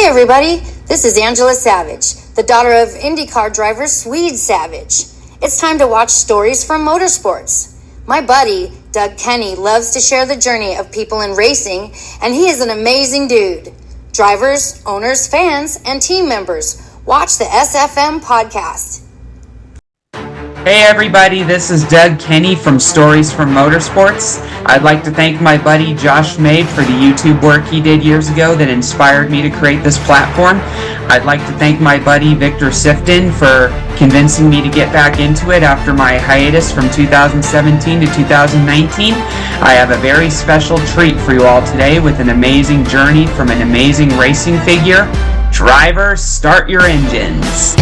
everybody, this is Angela Savage, the daughter of IndyCar driver Swede Savage. It's time to watch stories from motorsports. My buddy, Doug Kenny, loves to share the journey of people in racing, and he is an amazing dude. Drivers, owners, fans, and team members, watch the SFM podcast. Hey everybody, this is Doug Kenny from Stories from Motorsports. I'd like to thank my buddy Josh Mabe for the YouTube work he did years ago that inspired me to create this platform. I'd like to thank my buddy Victor Sifton for convincing me to get back into it after my hiatus from 2017 to 2019. I have a very special treat for you all today with an amazing journey from an amazing racing figure. Drivers, start your engines.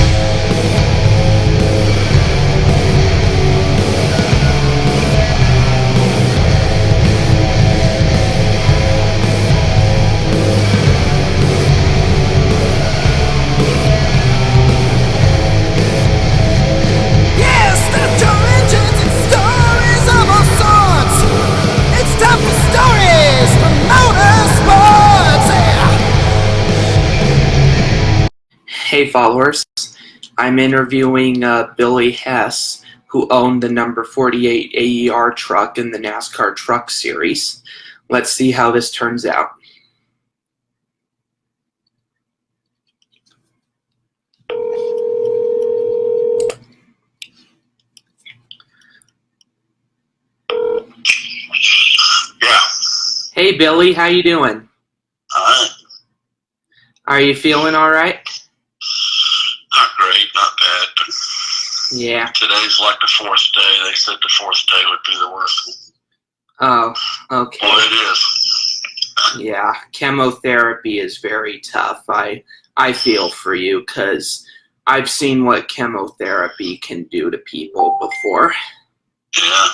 Hey followers, I'm interviewing Billy Hess, who owned the number 48 AER truck in the NASCAR Truck Series. Let's see how this turns out. Yeah. Hey Billy, how you doing? Alright. Are you feeling alright? Not great, not bad, but yeah. Today's like the fourth day. They said the fourth day would be the worst one. Oh, okay. Well, it is. Yeah, chemotherapy is very tough. I feel for you because I've seen what chemotherapy can do to people before. Yeah.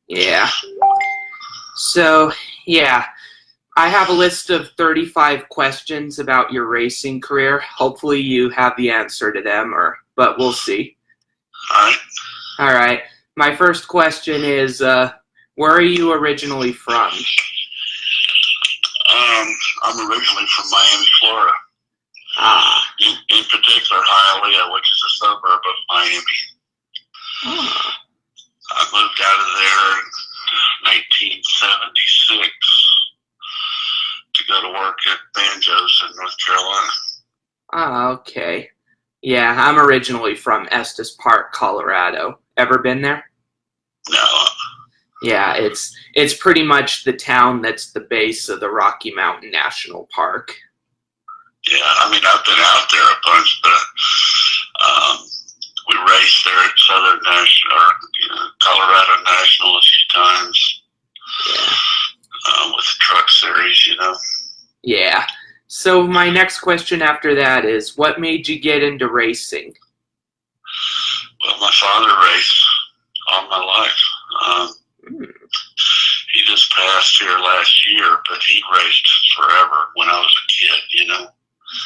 Yeah. So, yeah. I have a list of 35 questions about your racing career. Hopefully you have the answer to them, but we'll see. All right. My first question is, where are you originally from? I'm originally from Miami, Florida. In particular, Hialeah, which is a suburb of Miami. I moved out of there in 1976. To go to work at Banjo's in North Carolina. Oh, okay. Yeah, I'm originally from Estes Park, Colorado. Ever been there? No. Yeah, it's pretty much the town that's the base of the Rocky Mountain National Park. Yeah, I mean, I've been out there a bunch, but we raced there at Southern National, or Colorado National a few times. Yeah. With the Truck Series, Yeah. So my next question after that is, what made you get into racing? Well, my father raced all my life. He just passed here last year, but he raced forever when I was a kid,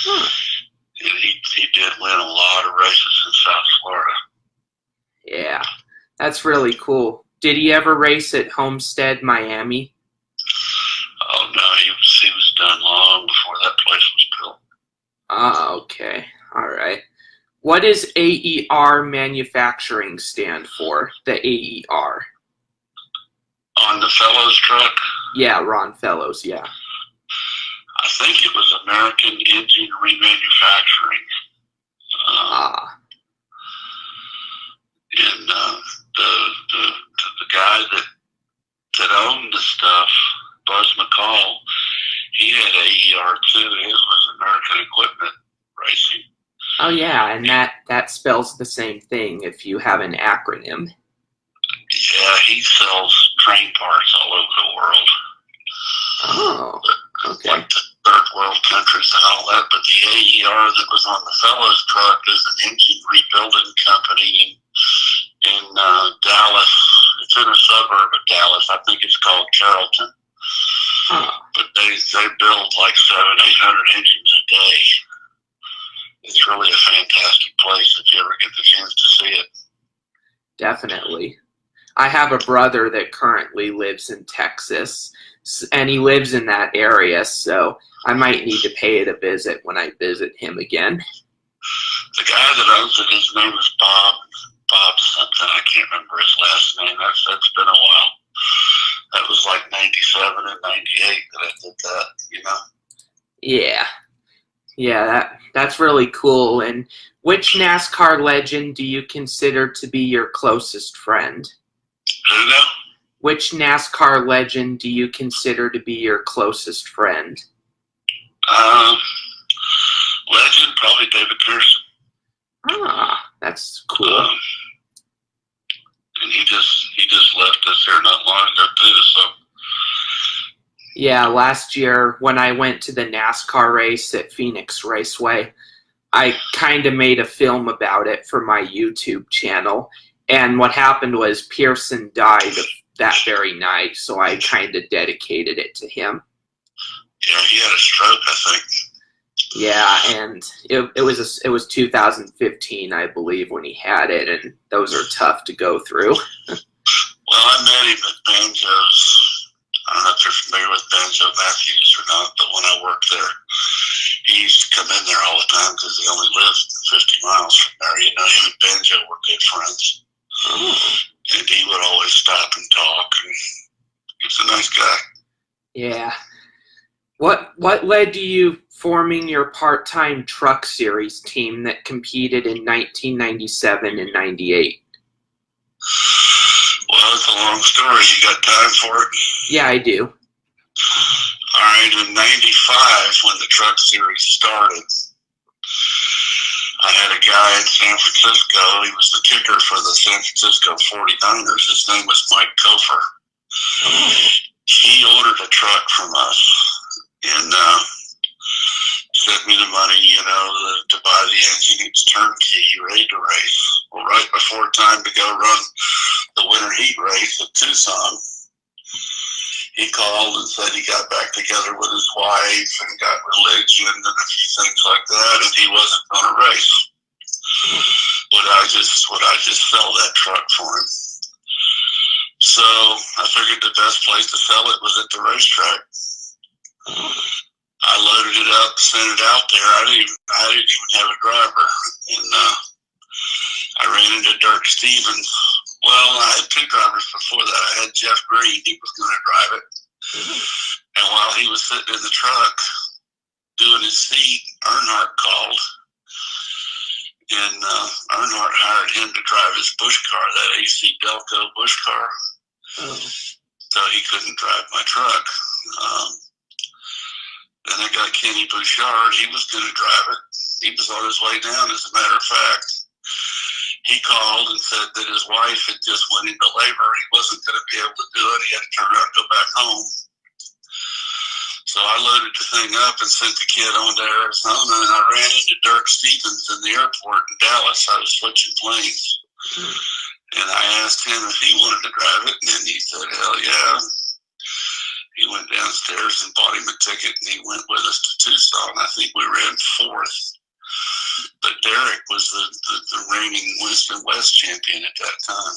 And he did win a lot of races in South Florida. Yeah, that's really cool. Did he ever race at Homestead, Miami? Oh no, he was done long before that place was built. Oh, okay. All right. What does AER manufacturing stand for? The AER. On the Fellows truck? Yeah, Ron Fellows, yeah. I think it was American Engine Remanufacturing. And the guy that owned the stuff, Buzz McCall, he had AER too. His was American Equipment Racing. Oh yeah, and that spells the same thing if you have an acronym. Yeah, he sells train parts all over the world. Oh, okay. Like the third world countries and all that. But the AER that was on the Fellows truck is an engine rebuilding company in Dallas. It's in a suburb of Dallas. I think it's called Carrollton. But they build like 700-800 engines a day. It's really a fantastic place if you ever get the chance to see it. Definitely. I have a brother that currently lives in Texas, and he lives in that area, so I might need to pay it a visit when I visit him again. The guy that owns it, his name is Bob. Bob something. I can't remember his last name. That's been a while. That was like 97 and 98 that I did that, you know? Yeah. Yeah, that's really cool. And which NASCAR legend do you consider to be your closest friend? Who now? Which NASCAR legend do you consider to be your closest friend? Legend, probably David Pearson. Ah, that's cool. And he just left us here not long ago too, so. Yeah, last year when I went to the NASCAR race at Phoenix Raceway, I kind of made a film about it for my YouTube channel. And what happened was Pearson died that very night, so I kind of dedicated it to him. Yeah, he had a stroke, I think. Yeah, and it was 2015, I believe, when he had it, and those are tough to go through. Well, I met him at Banjo's. I don't know if you're familiar with Banjo Matthews or not, but when I worked there, he used to come in there all the time because he only lived 50 miles from there. You know, him and Banjo were good friends. And he would always stop and talk, and he was a nice guy. Yeah. What led to you forming your part-time truck series team that competed in 1997 and 98? Well, it's a long story. You got time for it? Yeah, I do. All right, in 95, when the truck series started, I had a guy in San Francisco. He was the kicker for the San Francisco 49ers. His name was Mike Kofer. He ordered a truck from us and sent me the money, you know, to buy the engine. It's turnkey, ready to race. Well, right before time to go run the winter heat race at Tucson, he called and said he got back together with his wife and got religion and a few things like that, and he wasn't going to race. Would I just sell that truck for him? So I figured the best place to sell it was at the racetrack. I loaded it up, sent it out there. I didn't even have a driver, and I ran into Dirk Stevens. Well, I had two drivers before that. I had Jeff Green. He was going to drive it. And while he was sitting in the truck doing his seat, Earnhardt called. And Earnhardt hired him to drive his Busch car, that AC Delco Busch car. So he couldn't drive my truck. Then I got Kenny Bouchard. He was going to drive it. He was on his way down, as a matter of fact. He called and said that his wife had just went into labor. He wasn't going to be able to do it. He had to turn around and go back home. So I loaded the thing up and sent the kid on to Arizona, and I ran into Dirk Stevens in the airport in Dallas. I was switching planes. And I asked him if he wanted to drive it, and then he said, hell yeah. He went downstairs and bought him a ticket, and he went with us to Tucson. I think we ran fourth. But Derek was the reigning West champion at that time.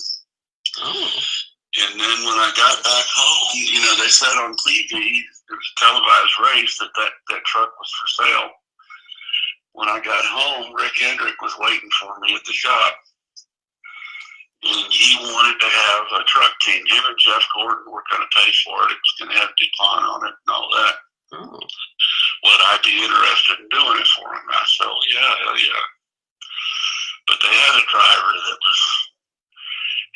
And then when I got back home, you know, they said on TV, it was a televised race, that truck was for sale. When I got home, Rick Hendrick was waiting for me at the shop. And he wanted to have a truck team. Him and Jeff Gordon were going to pay for it. It was going to have DuPont on it and all that. Would I be interested in doing it for him? I said, oh, yeah, hell yeah. But they had a driver that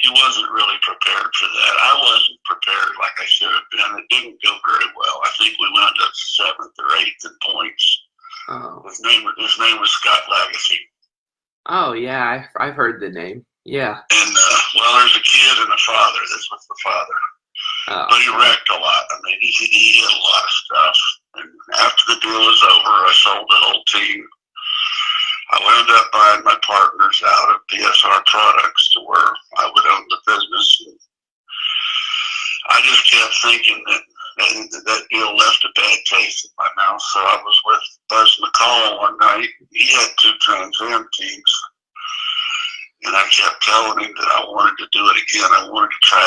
he wasn't really prepared for that. I wasn't prepared like I should have been. It didn't go very well. I think we wound up 7th or 8th in points. His name was Scott Lagacy. Oh, yeah, I've heard the name. Yeah. And, well, there's a kid and a father. This was the father. But he wrecked a lot. I mean, he hit a lot of stuff. And after the deal was over, I sold the whole team. I wound up buying my partners out of BSR Products to where I would own the business. And I just kept thinking that deal left a bad taste in my mouth. So I was with Buzz McCall one night. He had 2 Trans Am teams. And I kept telling him that I wanted to do it again. I wanted to try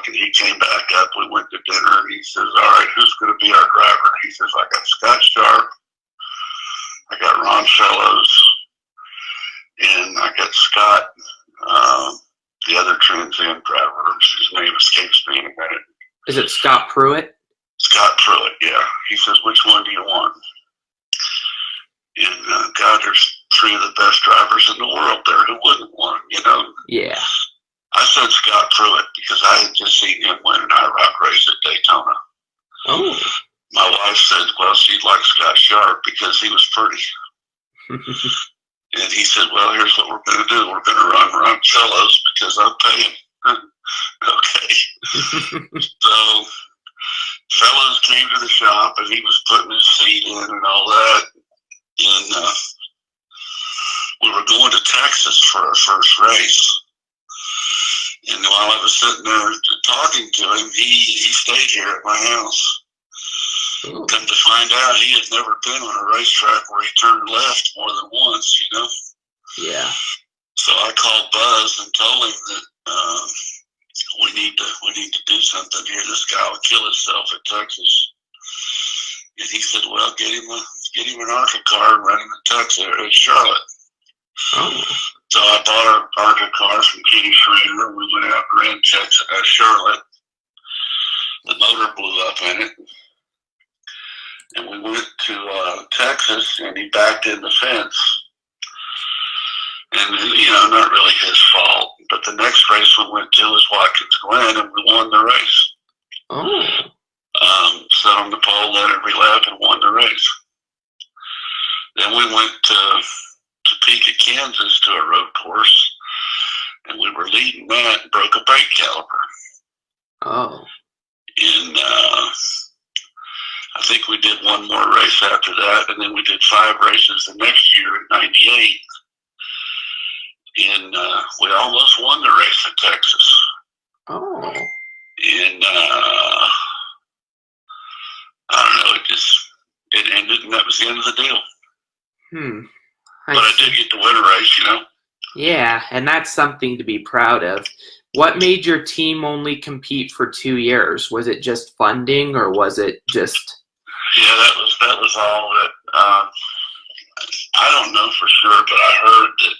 o'clock, and he came back up. We went to dinner, and he says, all right, who's going to be our driver? He says, I got Scott Sharp, I got Ron Fellows, and I got Scott, the other Trans Am driver, whose name escapes me in a minute. Is it Scott Pruitt? Scott Pruitt, yeah. He says, which one do you want? And God, there's three of the best drivers in the world there. Who wouldn't want him, you know? Yeah. I said Scott Pruitt because I had just seen him win an IROC race at Daytona. Oh. My wife said, well, she'd like Scott Sharp because he was pretty. And he said, well, here's what we're going to do. We're going to run Fellows because I'm paying. Okay. So Fellows came to the shop, and he was putting his seat in and all that. And we were going to Texas for our first race. And while I was sitting there talking to him, he stayed here at my house. Ooh. Come to find out, he had never been on a racetrack where he turned left more than once, you know? Yeah. So I called Buzz and told him that we need to do something here. This guy will kill himself at Texas. And he said, well, get him an ARCA car and run him to Texas or Charlotte. Oh. So I bought an ARCA car from Kenny Schrader. We went out and ran Texas, Charlotte. The motor blew up in it. And we went to Texas, and he backed in the fence. And, you know, not really his fault. But the next race we went to was Watkins Glen, and we won the race. Oh. Sat on the pole, led every lap, and won the race. Then we went to Topeka, Kansas, to a road course, and we were leading that and broke a brake caliper. Oh. And I think we did one more race after that, and then we did 5 races the next year in '98. And we almost won the race at Texas. Oh. And I don't know, it ended, and that was the end of the deal. But I did get to win a race, you know? Yeah, and that's something to be proud of. What made your team only compete for 2 years? Was it just funding, or was it just... Yeah, that was all that. I don't know for sure, but I heard that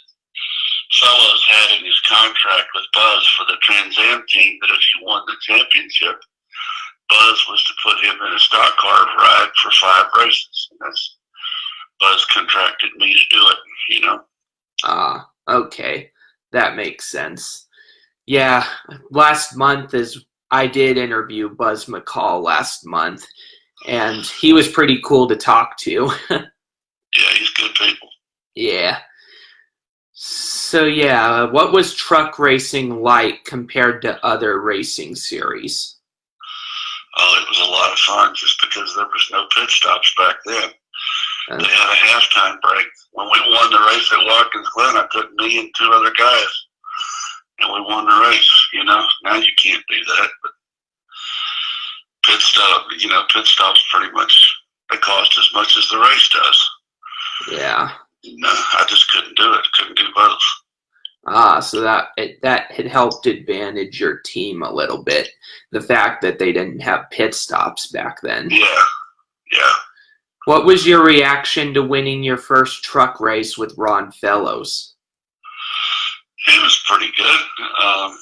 Fellows had in his contract with Buzz for the Trans Am team that if he won the championship, Buzz was to put him in a stock car ride for 5 races. And that's Buzz contracted me to do it, you know. Ah, okay. That makes sense. Yeah, last month I did interview Buzz McCall last month, and he was pretty cool to talk to. Yeah, he's good people. Yeah. So yeah, what was truck racing like compared to other racing series? Oh, it was a lot of fun just because there was no pit stops back then. They had a halftime break. When we won the race at Watkins Glen, I took me and 2 other guys, and we won the race, you know. Now you can't do that, but pit stops pretty much, they cost as much as the race does. Yeah. No, I just couldn't do it. Couldn't do both. Ah, so that had helped advantage your team a little bit. The fact that they didn't have pit stops back then. Yeah. What was your reaction to winning your first truck race with Ron Fellows? It was pretty good. I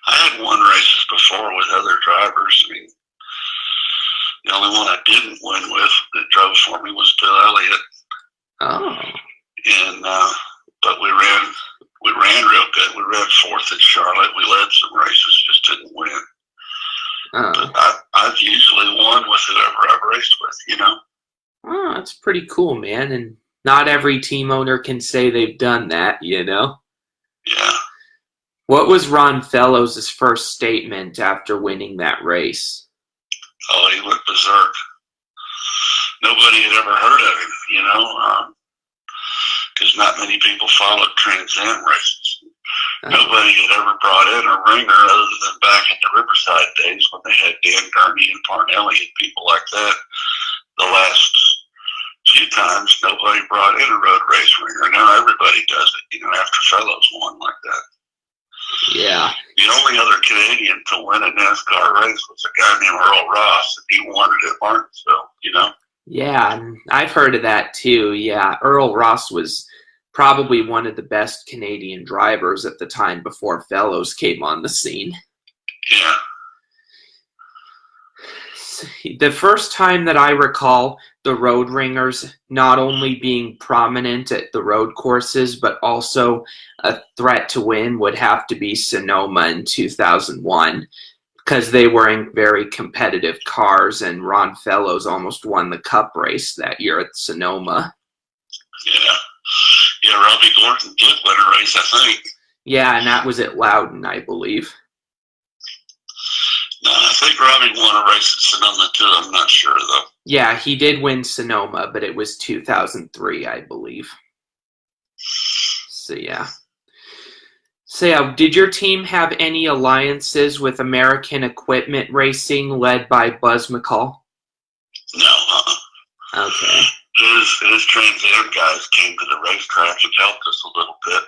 had won races before with other drivers. I mean, the only one I didn't win with that drove for me was Bill Elliott. Oh. And but we ran real good. We ran 4th at Charlotte. We led some races, just didn't win. Oh. But I've usually won with whoever I've raced with, you know. Oh, that's pretty cool, man. And not every team owner can say they've done that, you know. Yeah. What was Ron Fellows' first statement after winning that race? Oh, he went berserk. Nobody had ever heard of him, you know, because not many people followed Trans Am races. Nobody had ever brought in a ringer other than back in the Riverside days when they had Dan Gurney and Parnelli and people like that. The last few times, nobody brought in a road race ringer. Now everybody does it, you know, after Fellows won like that. Yeah. The only other Canadian to win a NASCAR race was a guy named Earl Ross, and he won it at Martinsville, you know? Yeah, and I've heard of that too. Yeah, Earl Ross was probably one of the best Canadian drivers at the time before Fellows came on the scene. Yeah. The first time that I recall the Road Ringers not only being prominent at the road courses, but also a threat to win would have to be Sonoma in 2001, because they were in very competitive cars, and Ron Fellows almost won the Cup race that year at Sonoma. Yeah. Yeah, Robbie Gordon did win a race, I think. Yeah, and that was at Loudon, I believe. No, I think Robbie won a race at Sonoma too. I'm not sure though. Yeah, he did win Sonoma, but it was 2003, I believe. So yeah. Did your team have any alliances with American Equipment Racing led by Buzz McCall? No. Okay. His Trans Am guys came to the racetrack and helped us a little bit.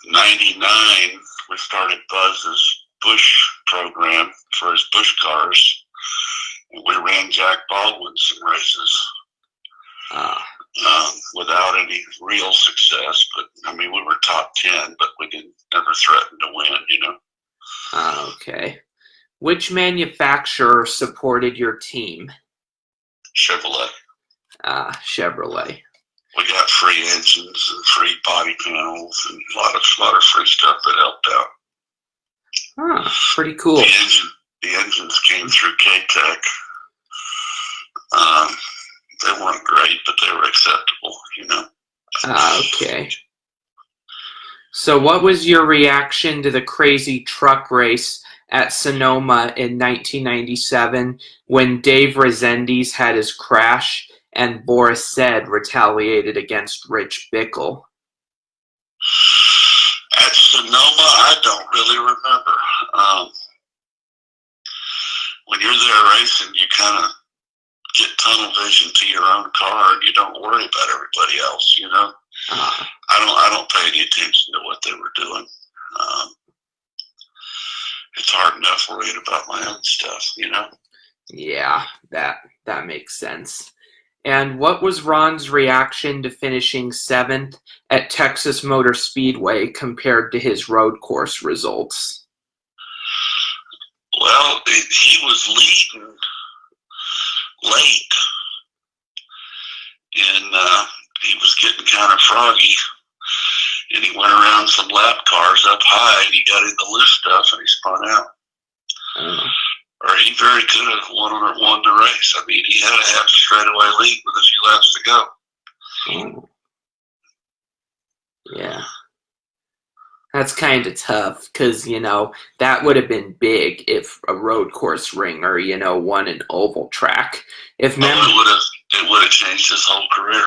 99, we started Buzz's Bush program for his Bush cars, and we ran Jack Baldwin some races without any real success. But I mean, we were top 10, but we didn't never threaten to win, you know. Okay. Which manufacturer supported your team? Chevrolet. Chevrolet. We got free engines and free body panels and a lot of free stuff that helped out. Pretty cool. The engines came through K-Tech. They weren't great, but they were acceptable, you know. Okay. So what was your reaction to the crazy truck race at Sonoma in 1997 when Dave Rezendes had his crash and Boris Said retaliated against Rich Bickle? At Sonoma, I don't really remember. When you're there racing, you kind of get tunnel vision to your own car, and you don't worry about everybody else, you know. I don't pay any attention to what they were doing. It's hard enough worrying about my own stuff, you know. Yeah, that makes sense. And what was Ron's reaction to finishing 7th at Texas Motor Speedway compared to his road course results? Well, he was leading late, and he was getting kind of froggy, and he went around some lap cars up high, and he got in the loose stuff, and he spun out. Or he very could have won the race. I mean, he had a half straightaway lead with a few laps to go. Yeah. That's kind of tough because, you know, that would have been big if a road course ringer, you know, won an oval track. It would have changed his whole career.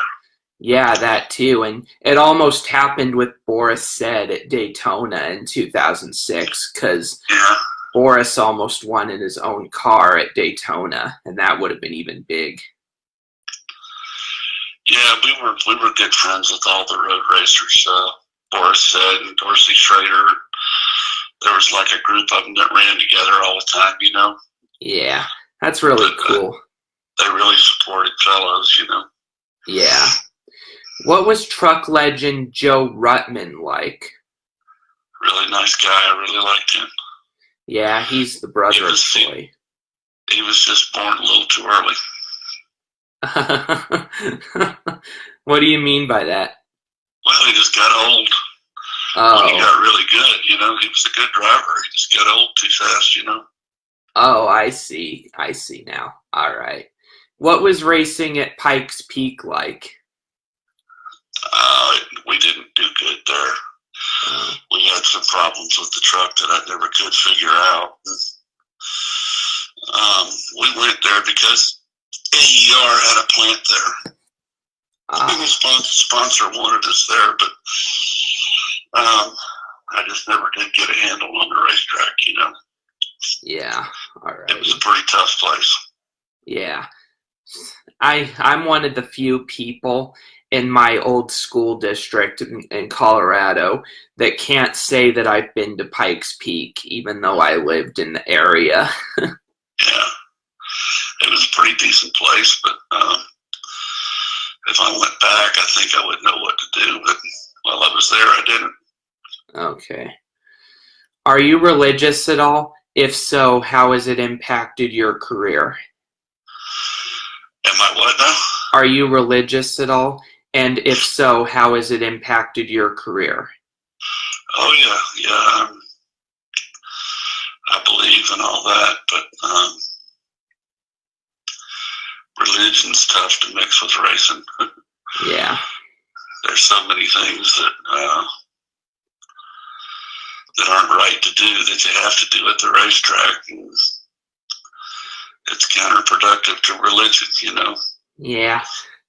Yeah, that too. And it almost happened with Boris Said at Daytona in 2006 because Boris almost won in his own car at Daytona, and that would have been even big. Yeah, we were good friends with all the road racers. Boris Said and Dorsey Schrader. There was like a group of them that ran together all the time, you know. Yeah, that's really cool. They really supported Fellows, you know. Yeah. What was truck legend Joe Ruttman like? Really nice guy. I really liked him. Yeah, he's the brother of Troy. He was just born a little too early. What do you mean by that? Well, he just got old. When he got really good, you know. He was a good driver. He just got old too fast, you know. Oh, I see. I see now. All right. What was racing at Pikes Peak like? We didn't do good there. We had some problems with the truck that I never could figure out. We went there because AER had a plant there. And the sponsor wanted us there, but I just never did get a handle on the racetrack, you know. Yeah, all right. It was a pretty tough place. Yeah. I'm one of the few people in my old school district in Colorado that can't say that I've been to Pikes Peak, even though I lived in the area. Yeah, it was a pretty decent place, but if I went back, I think I would know what to do. But while I was there, I didn't. Okay. Are you religious at all? If so, how has it impacted your career? Am I what now? Are you religious at all? And if so, how has it impacted your career? Oh, yeah, yeah. I believe in all that, but religion's tough to mix with racing. Yeah. There's so many things that that aren't right to do that you have to do at the racetrack, and it's counterproductive to religion, you know. Yeah.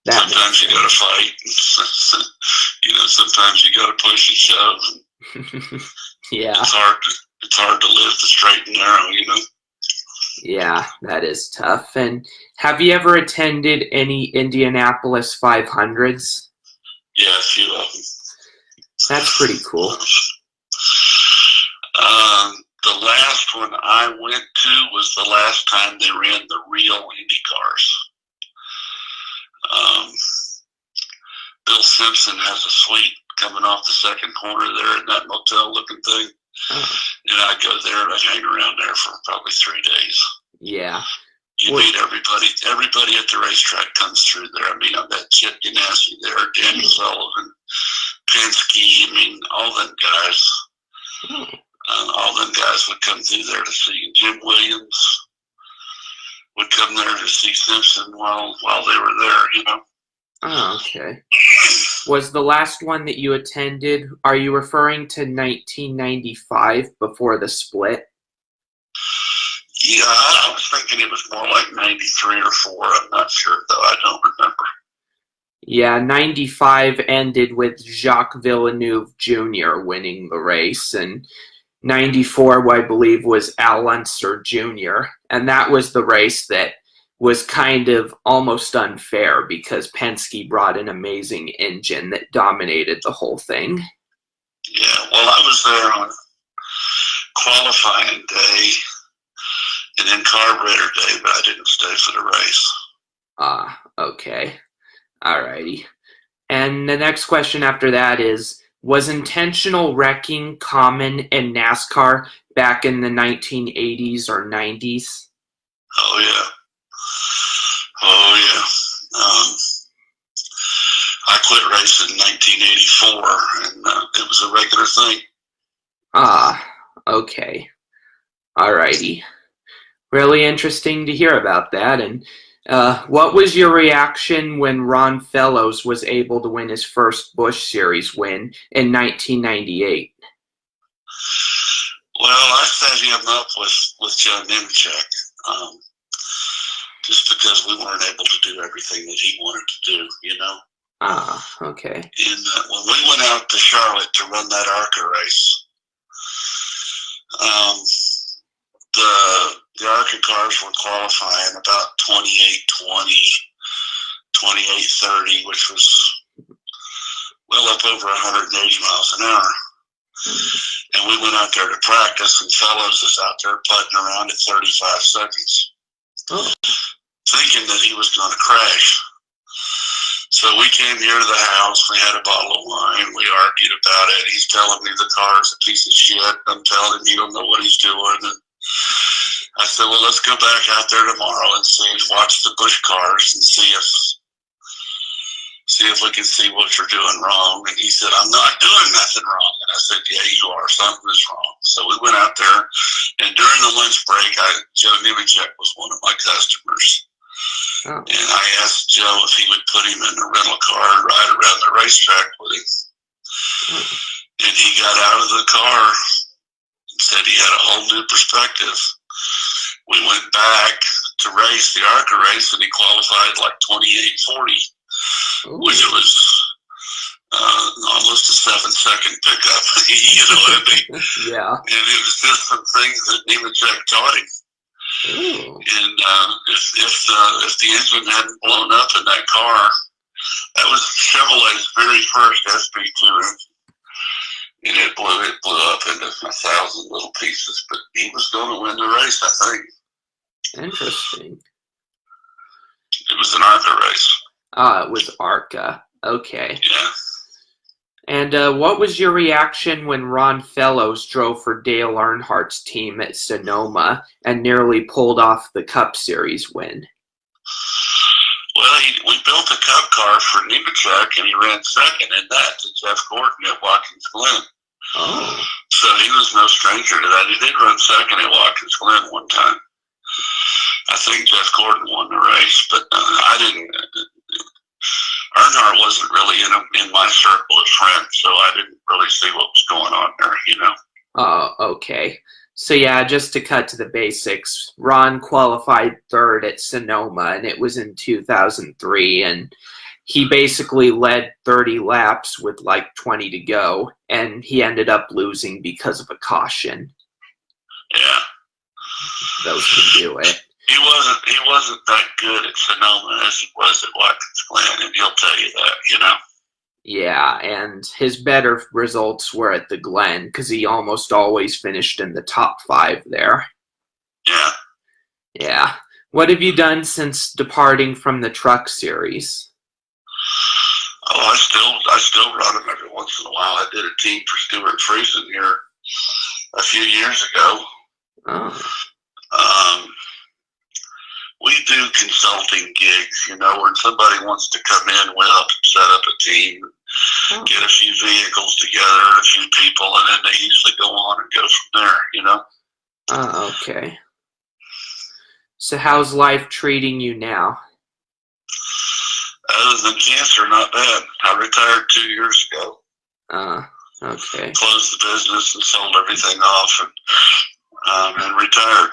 Sometimes you got to fight. You know, sometimes you got to push and shove. Yeah. It's hard to live the straight and narrow, you know. Yeah, that is tough. And have you ever attended any Indianapolis 500s? Yeah, a few of them. That's pretty cool. The last one I went to was the last time they ran the real Indy cars. Bill Simpson has a suite coming off the second corner there in that motel looking thing. And I go there and I hang around there for probably 3 days. Yeah. You meet everybody. Everybody at the racetrack comes through there. I mean, I met Chip Ganassi there, Danny Sullivan, Penske. I mean, all them guys. All them guys would come through there to see. Jim Williams would come there to see Simpson while they were there, you know. Oh, okay. Was the last one that you attended, are you referring to 1995 before the split? Yeah, I was thinking it was more like 93 or 4. I'm not sure, though. I don't remember. Yeah, 95 ended with Jacques Villeneuve Jr. winning the race, and 94, I believe, was Al Unser Jr., and that was the race that was kind of almost unfair because Penske brought an amazing engine that dominated the whole thing. Yeah, well, I was there on qualifying day and then carburetor day, but I didn't stay for the race. Okay. Alrighty. And the next question after that is, was intentional wrecking common in NASCAR back in the 1980s or 90s? Oh, yeah. Oh, yeah. I quit racing in 1984, and it was a regular thing. Okay. Alrighty. Really interesting to hear about that. And what was your reaction when Ron Fellows was able to win his first Busch Series win in 1998? Well, I set him up with Joe Nemechek, just because we weren't able to do everything that he wanted to do, you know. Okay. And when we went out to Charlotte to run that ARCA race, the ARCA cars were qualifying about 28:20, 28:30, which was well up over 180 miles an hour. And we went out there to practice, and Fellows is out there putting around at 35 seconds, thinking that he was going to crash. So we came here to the house. We had a bottle of wine. We argued about it. He's telling me the car's a piece of shit. I'm telling him he don't know what he's doing. And I said, well, let's go back out there tomorrow and watch the Busch cars and see if we can see what you're doing wrong. And he said, I'm not doing nothing wrong. And I said, yeah, you are. Something is wrong. So we went out there, and during the lunch break, Joe Nemechek was one of my customers. And I asked Joe if he would put him in a rental car and ride around the racetrack with him. And he got out of the car and said he had a whole new perspective. We went back to race the ARCA race, and he qualified like 28:40, which was almost a 7-second pickup. You know what I mean? Yeah. And it was just some things that Nemechek taught him. Ooh. And if the engine hadn't blown up in that car, That was Chevrolet's very first SP2 engine. And it blew up into 1,000 little pieces, but he was going to win the race, I think. Interesting. It was an ARCA race. It was ARCA. Okay. Yeah. And what was your reaction when Ron Fellows drove for Dale Earnhardt's team at Sonoma and nearly pulled off the Cup Series win? Well, we built a Cup car for Nemechek, and he ran second in that to Jeff Gordon at Watkins Glen. Oh. So he was no stranger to that. He did run second at Watkins Glen one time. I think Jeff Gordon won the race, but I didn't. Earnhardt wasn't really in my circle of friends, so I didn't really see what was going on there, you know. Oh, okay. So yeah, just to cut to the basics, Ron qualified third at Sonoma, and it was in 2003, and he basically led 30 laps with like 20 to go, and he ended up losing because of a caution. Yeah. Those can do it. He wasn't that good at Sonoma as he was at Watkins Glen, and he'll tell you that, you know. Yeah, and his better results were at the Glen because he almost always finished in the top 5 there. Yeah. Yeah. What have you done since departing from the Truck Series? Oh, I still run them every once in a while. I did a team for Stuart Friesen here a few years ago. Oh. We do consulting gigs, you know, where somebody wants to come in, we'll help them set up a team, get a few vehicles together, a few people, and then they usually go on and go from there, you know. Okay. So how's life treating you now? Other than cancer, not bad. I retired 2 years ago. Okay. Closed the business and sold everything off and retired.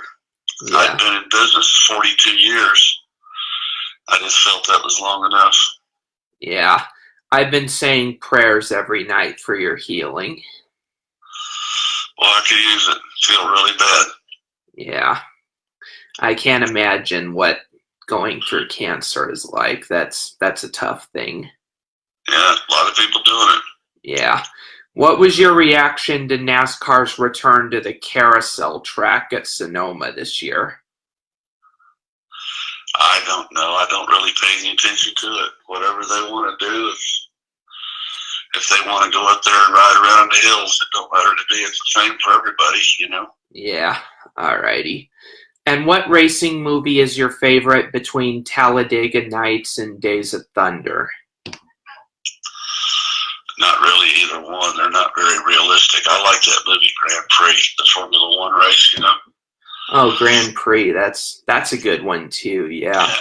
Yeah. I've been in business 42 years. I just felt that was long enough. Yeah. I've been saying prayers every night for your healing. Well, I could use it. Feel really bad. Yeah. I can't imagine what going through cancer is like. That's a tough thing. Yeah, a lot of people doing it. Yeah. What was your reaction to NASCAR's return to the carousel track at Sonoma this year? I don't know. I don't really pay any attention to it. Whatever they want to do, if they want to go up there and ride around the hills, it don't matter to me. It's the same for everybody, you know. Yeah, alrighty. And what racing movie is your favorite between Talladega Nights and Days of Thunder? Not really either one. They're not very realistic. I like that movie Grand Prix, the Formula One race, you know. Oh, Grand Prix. That's a good one too, yeah.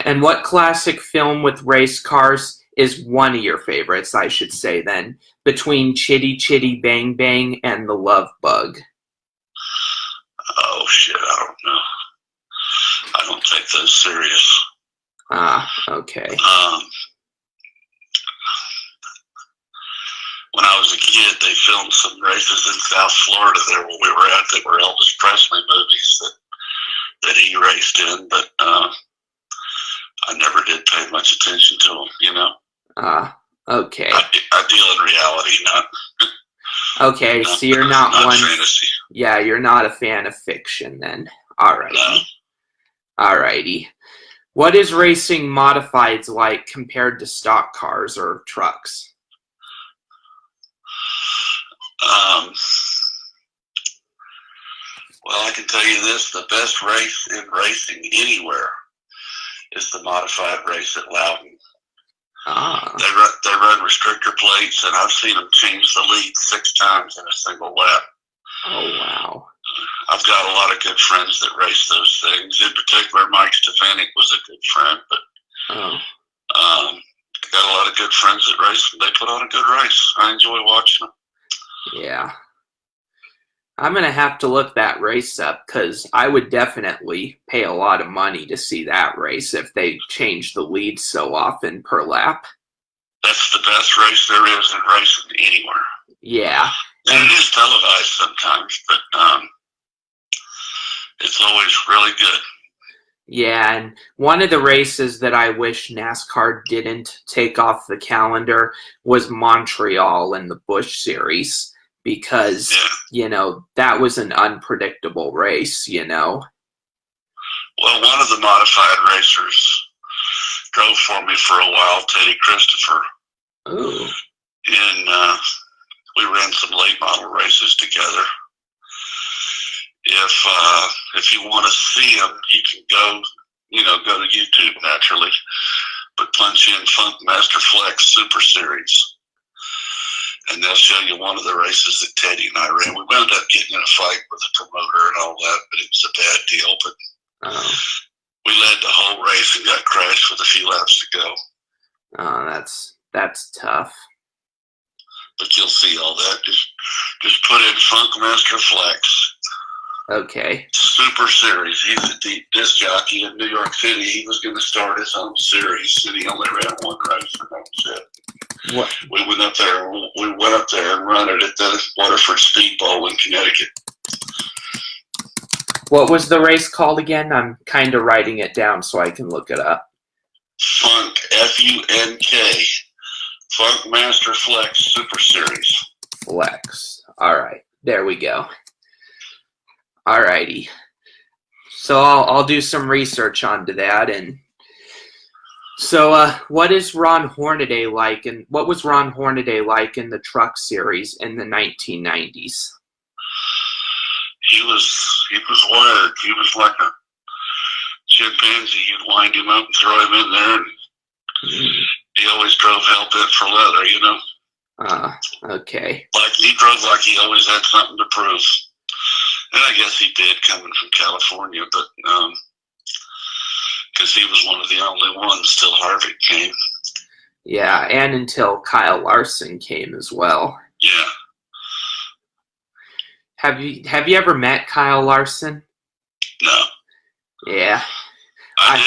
And what classic film with race cars is one of your favorites, I should say then, between Chitty Chitty Bang Bang and The Love Bug? Oh, shit, I don't know. I don't take those serious. Okay. When I was a kid, they filmed some races in South Florida there where we were at that were Elvis Presley movies that he raced in, but I never did pay much attention to them, you know. Okay. I deal in reality, not. Okay, so you're not one. Fantasy. Yeah, you're not a fan of fiction then. Alrighty. No. Alrighty. What is racing modifieds like compared to stock cars or trucks? Well, I can tell you this, the best race in racing anywhere is the modified race at Loudon. They run restrictor plates, and I've seen them change the lead 6 times in a single lap. Oh, wow. I've got a lot of good friends that race those things. In particular, Mike Stefanik was a good friend, but I got a lot of good friends that race, and they put on a good race. I enjoy watching them. Yeah. I'm going to have to look that race up because I would definitely pay a lot of money to see that race if they change the lead so often per lap. That's the best race there is in racing anywhere. Yeah. And it is televised sometimes, but it's always really good. Yeah, and one of the races that I wish NASCAR didn't take off the calendar was Montreal in the Busch Series because, that was an unpredictable race, Well, one of the modified racers drove for me for a while, Teddy Christopher. Ooh. And we ran some late model races together. If you want to see them, you can go to YouTube naturally, but punch in Funk Master Flex Super Series, and they'll show you one of the races that Teddy and I ran. We wound up getting in a fight with the promoter and all that, but it was a bad deal. But we led the whole race and got crashed with a few laps to go. Oh, that's tough. But you'll see all that. Just put in Funk Master Flex. Okay. Super Series. He's a deep disc jockey in New York City. He was going to start his own series, and he only ran one race, and that was it. What? We went up there and run it at the Waterford Speedball in Connecticut. What was the race called again? I'm kind of writing it down so I can look it up. Funk, Funk, Funk Master Flex Super Series. Flex. All right. There we go. Alrighty. So I'll do some research onto that. And so what is Ron Hornaday like, and what was Ron Hornaday like in the Truck Series in the 1990s? He was wired. He was like a chimpanzee. You'd wind him up and throw him in there, and he always drove hell bent for leather, Okay. Like he drove like he always had something to prove. And I guess he did, coming from California, but because he was one of the only ones till Harvick came. Yeah, and until Kyle Larson came as well. Yeah. Have you ever met Kyle Larson? No. Yeah. I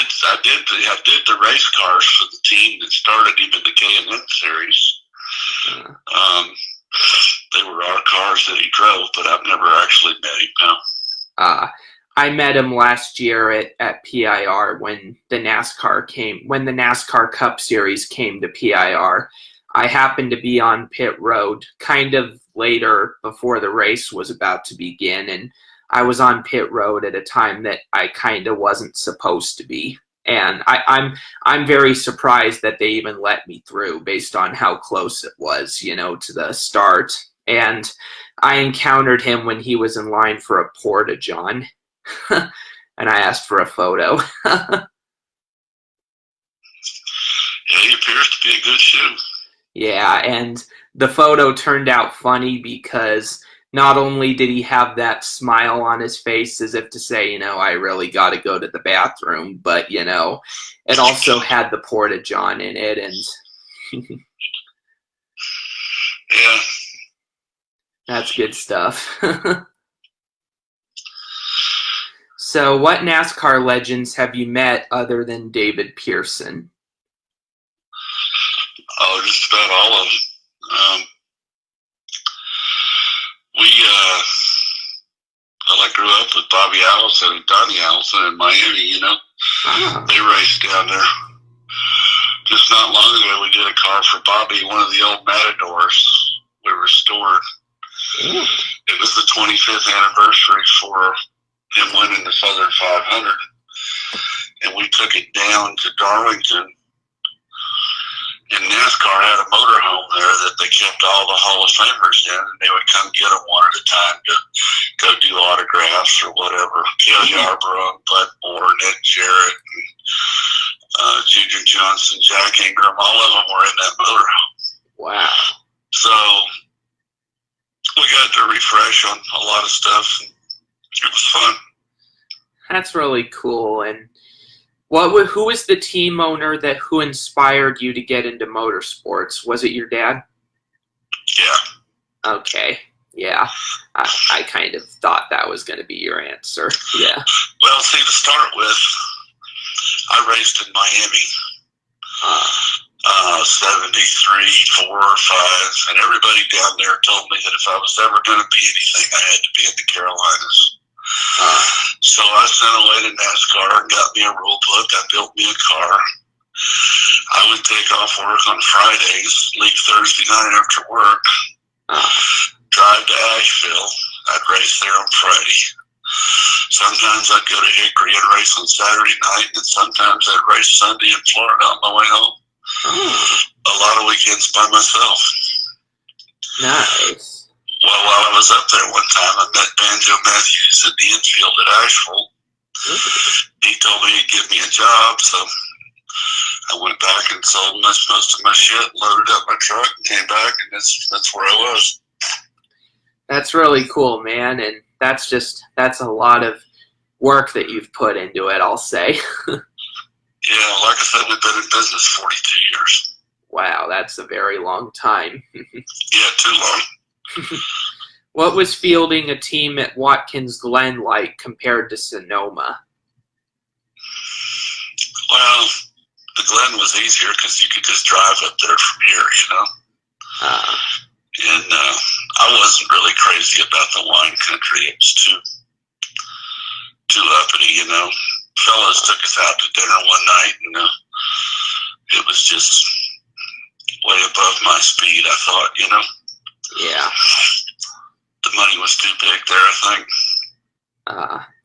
did the race cars for the team that started him in the K&N series. They were our cars that he drove, but I've never actually met him now. I met him last year at PIR when the NASCAR Cup Series came to PIR. I happened to be on pit road kind of later before the race was about to begin, and I was on pit road at a time that I kind of wasn't supposed to be. And I'm very surprised that they even let me through based on how close it was, to the start. And I encountered him when he was in line for a Porta-John, and I asked for a photo. Yeah, he appears to be a good shoe. Yeah, and the photo turned out funny because not only did he have that smile on his face as if to say, I really got to go to the bathroom, but, it also had the Porta-John in it. And yeah, that's good stuff. So what NASCAR legends have you met other than David Pearson? Oh, just about all of them. I grew up with Bobby Allison and Donnie Allison in Miami, They raced down there. Just not long ago, we did a car for Bobby, one of the old Matadors we restored. It was the 25th anniversary for him winning the Southern 500. And we took it down to Darlington. And NASCAR had a motorhome there that they kept all the Hall of Famers in, and they would come get them one at a time to go do autographs or whatever. Cale Yarborough, Bud Moore, Ned Jarrett, and Junior Johnson, Jack Ingram, all of them were in that motorhome. Wow. So we got to refresh on a lot of stuff, and it was fun. That's really cool. And who was the team owner who inspired you to get into motorsports? Was it your dad? Yeah. Okay. Yeah. I kind of thought that was going to be your answer. Yeah. Well, see, to start with, I raced in Miami. 73, 4, 5, and everybody down there told me that if I was ever going to be anything, I had to be in the Carolinas. So I sent away to NASCAR and got me a rule book. I built me a car. I would take off work on Fridays, leave Thursday night after work, drive to Asheville. I'd race there on Friday. Sometimes I'd go to Hickory and race on Saturday night, and sometimes I'd race Sunday in Florida on my way home. A lot of weekends by myself. Nice. Well, while I was up there one time, I met Banjo Matthews at the infield at Asheville. He told me he'd give me a job, so I went back and sold most of my shit, loaded up my truck, and came back, and that's where I was. That's really cool, man, and that's a lot of work that you've put into it, I'll say. Yeah, like I said, we've been in business 42 years. Wow, that's a very long time. Yeah, too long. What was fielding a team at Watkins Glen like compared to Sonoma? Well, the Glen was easier because you could just drive up there from here, you know. And I wasn't really crazy about the wine country. It was too uppity, you know. Fellas took us out to dinner one night, and it was just way above my speed, I thought, you know. Yeah. The money was too big there, I think.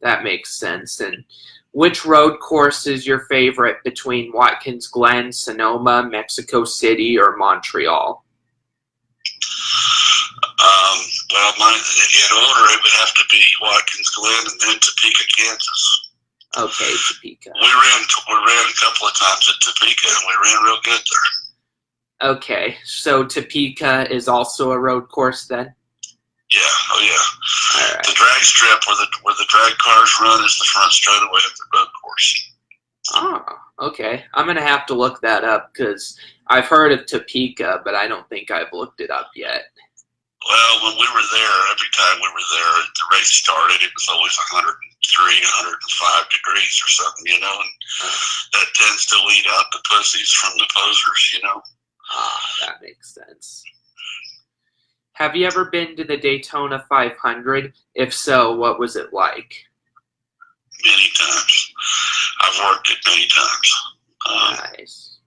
That makes sense. And which road course is your favorite between Watkins Glen, Sonoma, Mexico City, or Montreal? Well, in order, it would have to be Watkins Glen and then Topeka, Kansas. Okay, Topeka. We ran a couple of times at Topeka, and we ran real good there. Okay, so Topeka is also a road course then? Yeah, oh yeah. All right. The drag strip where the drag cars run is the front straightaway of the road course. Oh, okay. I'm going to have to look that up because I've heard of Topeka, but I don't think I've looked it up yet. Well, when we were there, every time we were there, the race started, it was always 103, 105 degrees or something, you know, and that tends to weed out the pussies from the posers, you know. That makes sense. Have you ever been to the Daytona 500? If so, what was it like? Many times. I've worked it many times. Nice.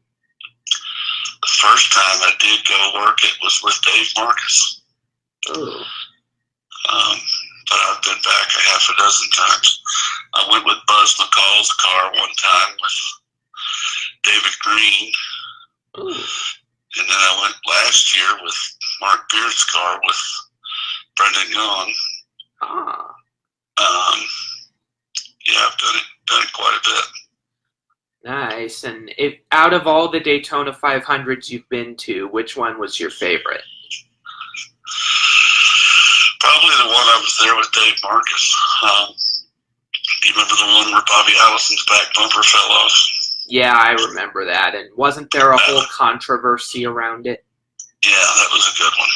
The first time I did go work it was with Dave Marcus. Ooh. But I've been back a half a dozen times. I went with Buzz McCall's car one time with David Green. Ooh. And then I went last year with Mark Beard's car with Brendan Gaughan. Yeah, I've done it quite a bit. Nice. And out of all the Daytona 500s you've been to, which one was your favorite? Probably the one I was there with Dave Marcus. Do you remember the one where Bobby Allison's back bumper fell off? Yeah, I remember that. And wasn't there a whole controversy around it? Yeah, that was a good one.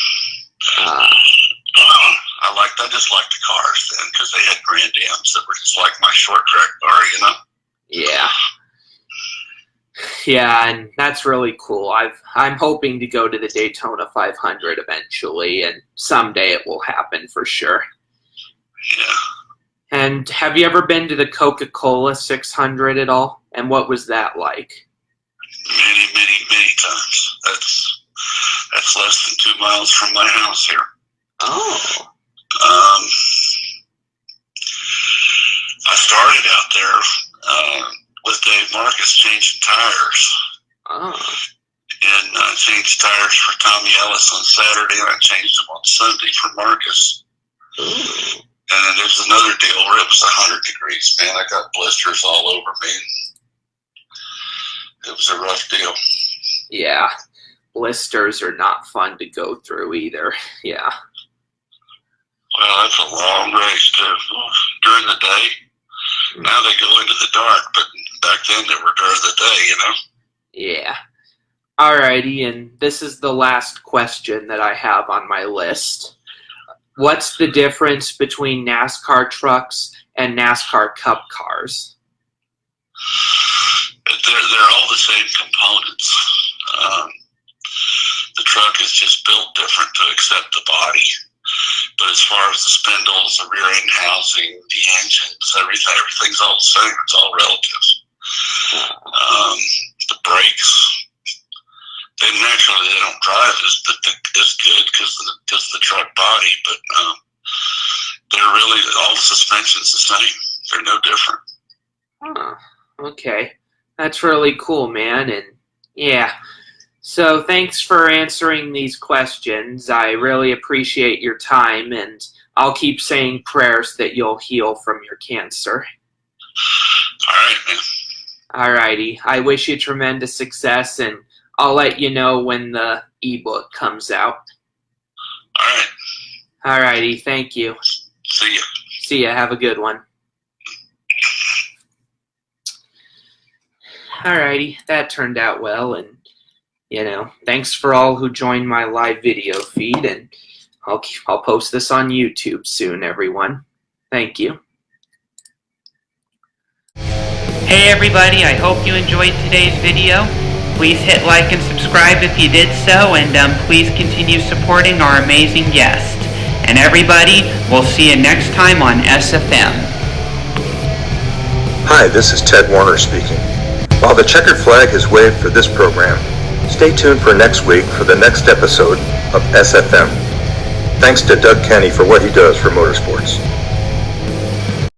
I just liked the cars then because they had Grand Ams that were just like my short track car, you know? Yeah. Yeah, and that's really cool. I'm hoping to go to the Daytona 500 eventually, and someday it will happen for sure. Yeah. And have you ever been to the Coca-Cola 600 at all? And what was that like? Many, many, many times. That's less than 2 miles from my house here. Oh. I started out there with Dave Marcus changing tires. Oh. And I changed tires for Tommy Ellis on Saturday, and I changed them on Sunday for Marcus. Ooh. And then there's another deal where it was 100 degrees, man. I got blisters all over me. It was a rough deal. Yeah. Blisters are not fun to go through either. Yeah. Well, that's a long race, too. During the day. Now they go into the dark, but back then they were during the day, you know? Yeah. Alrighty, and this is the last question that I have on my list. What's the difference between NASCAR trucks and NASCAR Cup cars? They're all the same components. The truck is just built different to accept the body. But as far as the spindles, the rear end housing, the engines, everything's all the same. It's all relative. The brakes, they don't drive as good because of the truck body, but they're really, all the suspension's the same. They're no different. Oh, okay. That's really cool, man. And yeah. So thanks for answering these questions. I really appreciate your time, and I'll keep saying prayers that you'll heal from your cancer. All right, man. All righty. I wish you tremendous success, and I'll let you know when the ebook comes out. All right. All righty. Thank you. See ya. See ya. Have a good one. All righty. That turned out well, and thanks for all who joined my live video feed, and I'll post this on YouTube soon, everyone. Thank you. Hey everybody, I hope you enjoyed today's video. Please hit like and subscribe if you did so, and please continue supporting our amazing guest. And everybody, we'll see you next time on SFM. Hi, this is Ted Warner speaking. While the checkered flag is waved for this program, stay tuned for next week for the next episode of SFM. Thanks to Doug Kenny for what he does for motorsports.